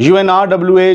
UNRWA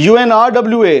UNRWA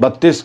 32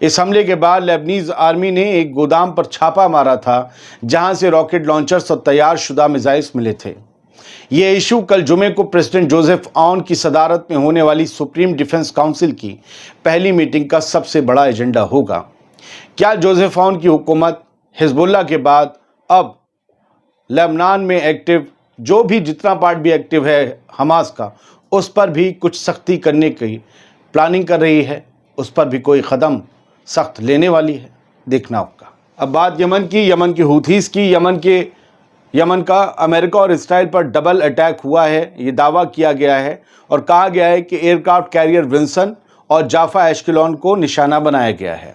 اس حملے کے بعد لیبنیز آرمی نے ایک گودام پر چھاپا مارا تھا جہاں سے راکٹ لانچرز اور تیار شدہ میزائلز ملے تھے۔ یہ ایشو کل جمعے کو پریزیڈنٹ جوزف آون کی صدارت میں ہونے والی سپریم ڈیفنس کونسل کی پہلی میٹنگ کا سب سے بڑا ایجنڈا ہوگا۔ کیا جوزف آون کی حکومت حزب اللہ کے بعد اب لبنان میں ایکٹیو جو بھی جتنا پارٹ بھی ایکٹیو ہے حماس کا، اس پر بھی کچھ سختی کرنے کی پلاننگ کر رہی ہے؟ اس پر بھی کوئی قدم سخت لینے والی ہے؟ دیکھنا ہوگا۔ اب بات یمن کی حوتھیز کی۔ یمن کا امریکہ اور اسرائیل پر ڈبل اٹیک ہوا ہے، یہ دعویٰ کیا گیا ہے اور کہا گیا ہے کہ ایئر کرافٹ کیریئر ونسن اور جافا ایشکلون کو نشانہ بنایا گیا ہے۔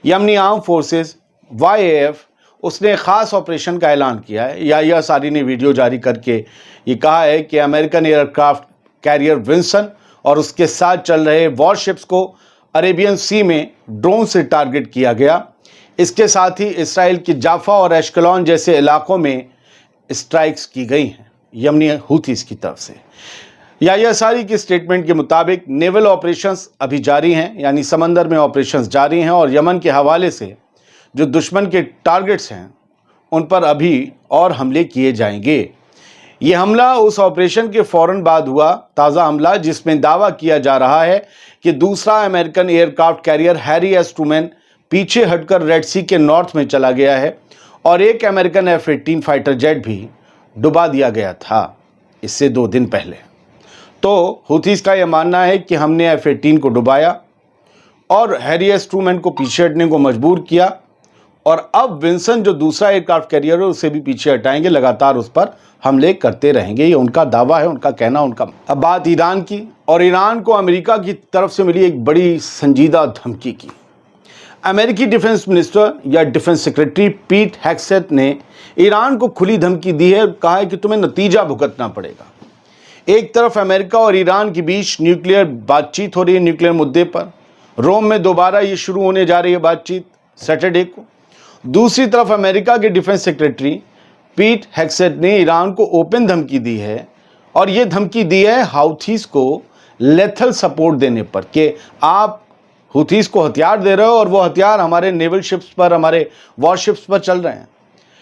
یمنی آرم فورسز YAF اس نے خاص آپریشن کا اعلان کیا ہے۔ یحییٰ ساری نے ویڈیو جاری کر کے یہ کہا ہے کہ American aircraft career Vincent اور اس کے ساتھ چل رہے وار شپس کو عربین سی میں ڈرون سے ٹارگٹ کیا گیا۔ اس کے ساتھ ہی اسرائیل کی جافا اور ایشکلون جیسے علاقوں میں اسٹرائکس کی گئی ہیں یمنی حوتھیز کی طرف سے۔ یحییٰ ساری کی سٹیٹمنٹ کے مطابق نیول آپریشنز ابھی جاری ہیں، یعنی سمندر میں آپریشنز جاری ہیں، اور یمن کے حوالے سے جو دشمن کے ٹارگٹس ہیں ان پر ابھی اور حملے کیے جائیں گے۔ یہ حملہ اس آپریشن کے فوراً بعد ہوا تازہ حملہ جس میں دعویٰ کیا جا رہا ہے کہ دوسرا American aircraft carrier Harry S Truman پیچھے ہٹ کر ریڈ سی کے نارتھ میں چلا گیا ہے اور ایک امریکن F-18 فائٹر جیٹ بھی ڈبا دیا گیا تھا اس سے 2 دن پہلے۔ تو حوتھیز کا یہ ماننا ہے کہ ہم نے F-18 کو ڈبایا اور ہیری ایس ٹرومین کو پیچھے ہٹنے کو مجبور کیا، اور اب ونسن جو دوسرا ایئر کرافٹ کیریئر ہے اسے بھی پیچھے ہٹائیں گے، لگاتار اس پر حملے کرتے رہیں گے۔ یہ ان کا دعویٰ ہے، ان کا کہنا، ان کا۔ اب بات ایران کی، اور ایران کو امریکہ کی طرف سے ملی ایک بڑی سنجیدہ دھمکی کی۔ امریکی ڈیفنس منسٹر یا ڈیفنس سیکرٹری پیٹ ہیگسیت نے ایران کو کھلی دھمکی دی ہے، کہا ہے کہ تمہیں نتیجہ بھگتنا پڑے گا۔ ایک طرف امریکہ اور ایران کے بیچ نیوکلیئر بات چیت ہو رہی ہے نیوکلیئر مدعے پر، روم میں دوبارہ یہ شروع ہونے جا رہی ہے بات چیت سیٹرڈے کو۔ دوسری طرف امریکہ کے ڈیفنس سیکرٹری پیٹ ہیگسیت نے ایران کو اوپن دھمکی دی ہے، اور یہ دھمکی دی ہے حوتھیز کو لیتھل سپورٹ دینے پر، کہ آپ حوتھیز کو ہتھیار دے رہے ہو اور وہ ہتھیار ہمارے نیول شپس پر، ہمارے وار شپس پر چل رہے ہیں۔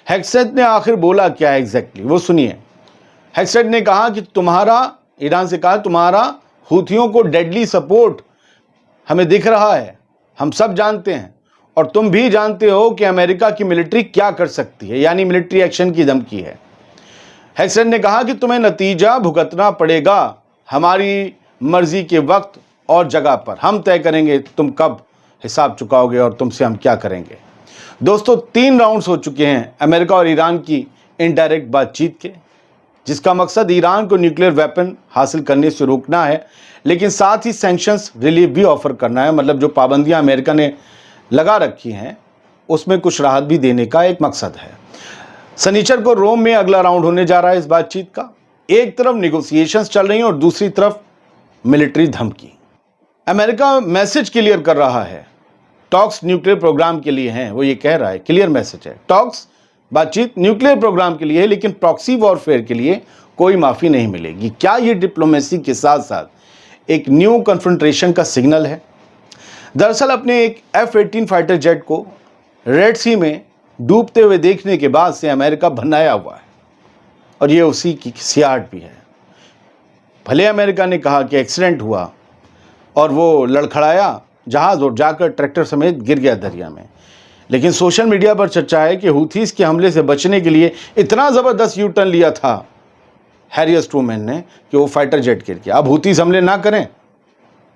ہیگسیت نے آخر بولا کیا ہے ایگزیکٹلی وہ سنیے۔ ہیگسیت نے کہا کہ ایران سے کہا تمہارا حوتھیوں کو ڈیڈلی سپورٹ ہمیں دکھ رہا ہے، ہم سب جانتے ہیں، اور تم بھی جانتے ہو کہ امریکہ کی ملٹری کیا کر سکتی ہے، یعنی ملٹری ایکشن کی دھمکی ہے۔ ہیگسیت نے کہا کہ تمہیں نتیجہ بھگتنا پڑے گا، ہماری مرضی کے وقت اور جگہ پر ہم طے کریں گے تم کب حساب چکاؤ گے اور تم سے ہم کیا کریں گے۔ دوستو 3 راؤنڈز ہو چکے ہیں امریکہ اور ایران کی انڈائریکٹ بات چیت کے، جس کا مقصد ایران کو نیوکلیئر ویپن حاصل کرنے سے روکنا ہے، لیکن ساتھ ہی سینکشنز ریلیف بھی آفر کرنا ہے، مطلب جو پابندیاں امریکہ نے لگا رکھی ہیں اس میں کچھ راحت بھی دینے کا ایک مقصد ہے۔ سنیچر کو روم میں اگلا راؤنڈ ہونے جا رہا ہے اس بات چیت کا۔ ایک طرف نیگوسیشنز چل رہی ہیں اور دوسری طرف ملٹری دھمکی۔ امریکہ میسج کلیئر کر رہا ہے، ٹاکس نیوکلیئر پروگرام کے لیے ہیں، وہ یہ کہہ رہا ہے، کلیئر میسج ہے، ٹاکس بات چیت نیوکلیئر پروگرام کے لیے ہے، لیکن پراکسی وارفیئر کے لیے کوئی معافی نہیں ملے گی۔ کیا یہ ڈپلومیسی کے ساتھ ساتھ ایک نیو کنفرنٹریشن کا سگنل ہے؟ دراصل اپنے ایک F-18 فائٹر جیٹ کو ریڈ سی میں ڈوبتے ہوئے دیکھنے کے بعد سے امریکہ بھنایا ہوا ہے، اور یہ اسی کی سیاحت بھی ہے۔ بھلے امریکہ نے کہا کہ ایکسیڈنٹ ہوا اور وہ لڑکھڑایا جہاز اور جا کر ٹریکٹر سمیت گر گیا دریا میں، لیکن سوشل میڈیا پر چرچا ہے کہ حوتھیز کے حملے سے بچنے کے لیے اتنا زبردست یو ٹرن لیا تھا ہیری ایس ٹرومین نے کہ وہ فائٹر جیٹ گر گیا۔ اب حوتھیز حملے نہ کریں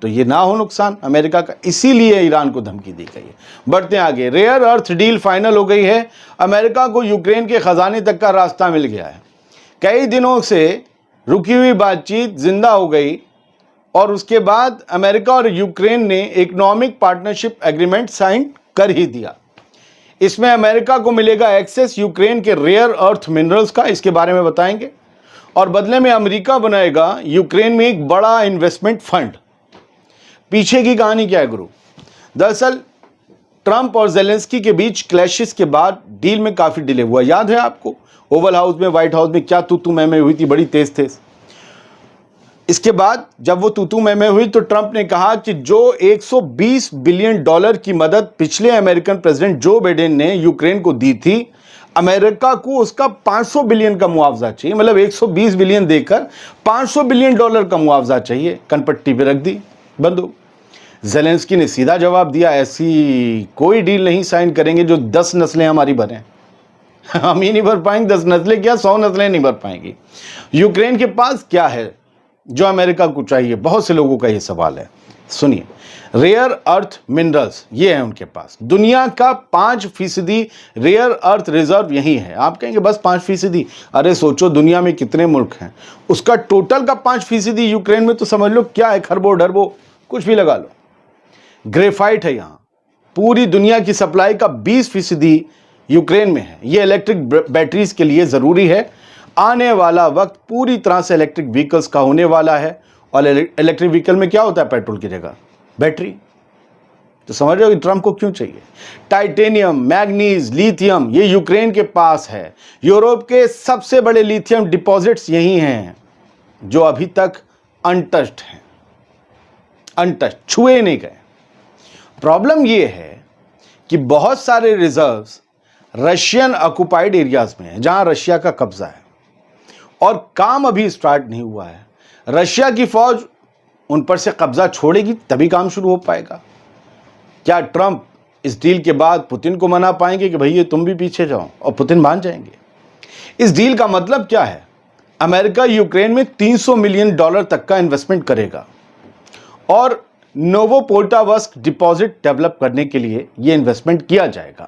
تو یہ نہ ہو نقصان امریکہ کا، اسی لیے ایران کو دھمکی دی گئی ہے۔ بڑھتے آگے، ریئر ارتھ ڈیل فائنل ہو گئی ہے، امریکہ کو یوکرین کے خزانے تک کا راستہ مل گیا ہے۔ کئی دنوں سے رکی ہوئی بات چیت زندہ ہو گئی، اور اس کے بعد امریکہ اور یوکرین نے اکنامک پارٹنرشپ ایگریمنٹ سائن کر ہی دیا۔ اس میں امریکہ کو ملے گا ایکسیس یوکرین کے ریئر ارتھ منرلز کا، اس کے بارے میں بتائیں گے، اور بدلے میں امریکہ بنائے گا یوکرین میں ایک بڑا انویسٹمنٹ فنڈ۔ پیچھے کی کہانی کیا ہے گرو؟ دراصل ٹرمپ اور زیلنسکی کے بیچ کلیشز کے بعد ڈیل میں کافی ڈیلے ہوا، یاد ہے آپ کو اوول ہاؤس میں، وائٹ ہاؤس میں کیا تو میں ہوئی تھی، بڑی تیز اس کے بعد جب وہ تو میں ہوئی تو ٹرمپ نے کہا کہ جو $120 بلین کی مدد پچھلے امریکن پریزیڈنٹ جو بائیڈن نے یوکرین کو دی تھی، امریکہ کو اس کا 500 بلین کا معاوضہ چاہیے، مطلب 120 بلین دے کر $500 بلین کا معاوضہ چاہیے۔ کنپٹی پہ رکھ دی بندوق۔ زیلنسکی نے سیدھا جواب دیا، ایسی کوئی ڈیل نہیں سائن کریں گے جو 10 نسلیں ہماری بھریں، ہم ہی نہیں بھر پائیں گے، 10 نسلیں کیا 100 نسلیں نہیں بھر پائیں گی۔ یوکرین کے پاس کیا ہے جو امریکہ کو چاہیے؟ بہت سے لوگوں کا یہ سوال ہے، سنیے۔ ریئر ارتھ منرلز، یہ ہے ان کے پاس۔ دنیا کا 5% ریئر ارتھ ریزرو یہی ہے۔ آپ کہیں گے بس 5%؟ ارے سوچو دنیا میں کتنے ملک ہیں، اس کا ٹوٹل کا 5% یوکرین میں، تو سمجھ لو کیا ہے، خربوں ڈربوں کچھ بھی لگا لو۔ گریفائٹ ہے یہاں، پوری دنیا کی سپلائی کا 20% یوکرین میں ہے۔ یہ الیکٹرک بیٹریز کے لیے ضروری ہے۔ آنے والا وقت پوری طرح سے الیکٹرک وہیکلز کا ہونے والا ہے، اور الیکٹرک وہیکل میں کیا ہوتا ہے پیٹرول کی جگہ؟ بیٹری۔ تو سمجھ رہے ہو کہ ٹرمپ کو کیوں چاہیے؟ ٹائٹینیم، میگنیز، لیتھیم یہ یوکرین کے پاس ہے۔ یورپ کے سب سے بڑے لیتھیم ڈپازٹس یہی ہیں جو ابھی تک انٹچڈ ہیں، انٹچڈ، چھوئے نہیں گئے۔ پرابلم یہ ہے کہ بہت سارے ریزروز رشین آکوپائیڈ ایریاز میں ہیں، جہاں رشیا کا قبضہ ہے، اور کام ابھی سٹارٹ نہیں ہوا ہے۔ رشیا کی فوج ان پر سے قبضہ چھوڑے گی تبھی کام شروع ہو پائے گا۔ کیا ٹرمپ اس ڈیل کے بعد پوتن کو منا پائیں گے کہ بھئی تم بھی پیچھے جاؤ، اور پوتن مان جائیں گے؟ اس ڈیل کا مطلب کیا ہے؟ امریکہ یوکرین میں $300 ملین تک کا انویسٹمنٹ کرے گا، اور نوو پولٹاوسک ڈپازٹ ڈیولپ کرنے کے لیے یہ انویسٹمنٹ کیا جائے گا۔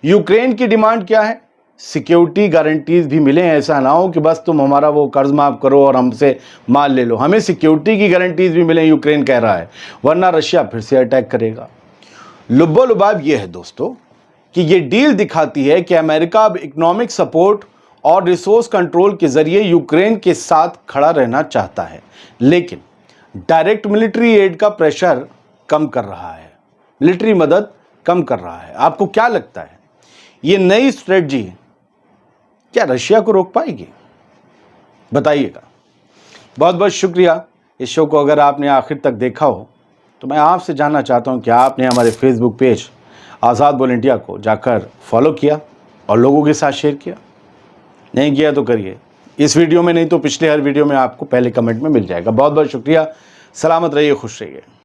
یوکرین کی ڈیمانڈ کیا ہے؟ سیکیورٹی گارنٹیز بھی ملیں، ایسا نہ ہو کہ بس تم ہمارا وہ قرض معاف کرو اور ہم سے مال لے لو، ہمیں سیکیورٹی کی گارنٹیز بھی ملیں، یوکرین کہہ رہا ہے، ورنہ رشیا پھر سے اٹیک کرے گا۔ لب و لباب یہ ہے دوستو کہ یہ ڈیل دکھاتی ہے کہ امریکہ اب اکنامک سپورٹ اور ریسورس کنٹرول کے ذریعے یوکرین کے ساتھ کھڑا رہنا چاہتا ہے، لیکن ڈائریکٹ ملٹری ایڈ کا پریشر کم کر رہا ہے، ملٹری مدد کم کر رہا ہے۔ آپ کو کیا لگتا ہے یہ نئی اسٹریٹجی کیا رشیا کو روک پائے گی؟ بتائیے گا۔ بہت بہت شکریہ۔ اس شو کو اگر آپ نے آخر تک دیکھا ہو تو میں آپ سے جاننا چاہتا ہوں کہ آپ نے ہمارے فیس بک پیج آزاد بول انڈیا کو جا کر فالو کیا اور لوگوں کے ساتھ شیئر کیا؟ نہیں کیا تو کریے، اس ویڈیو میں نہیں تو پچھلے ہر ویڈیو میں آپ کو پہلے کمنٹ میں مل جائے گا۔ بہت بہت شکریہ، سلامت رہیے، خوش رہیے۔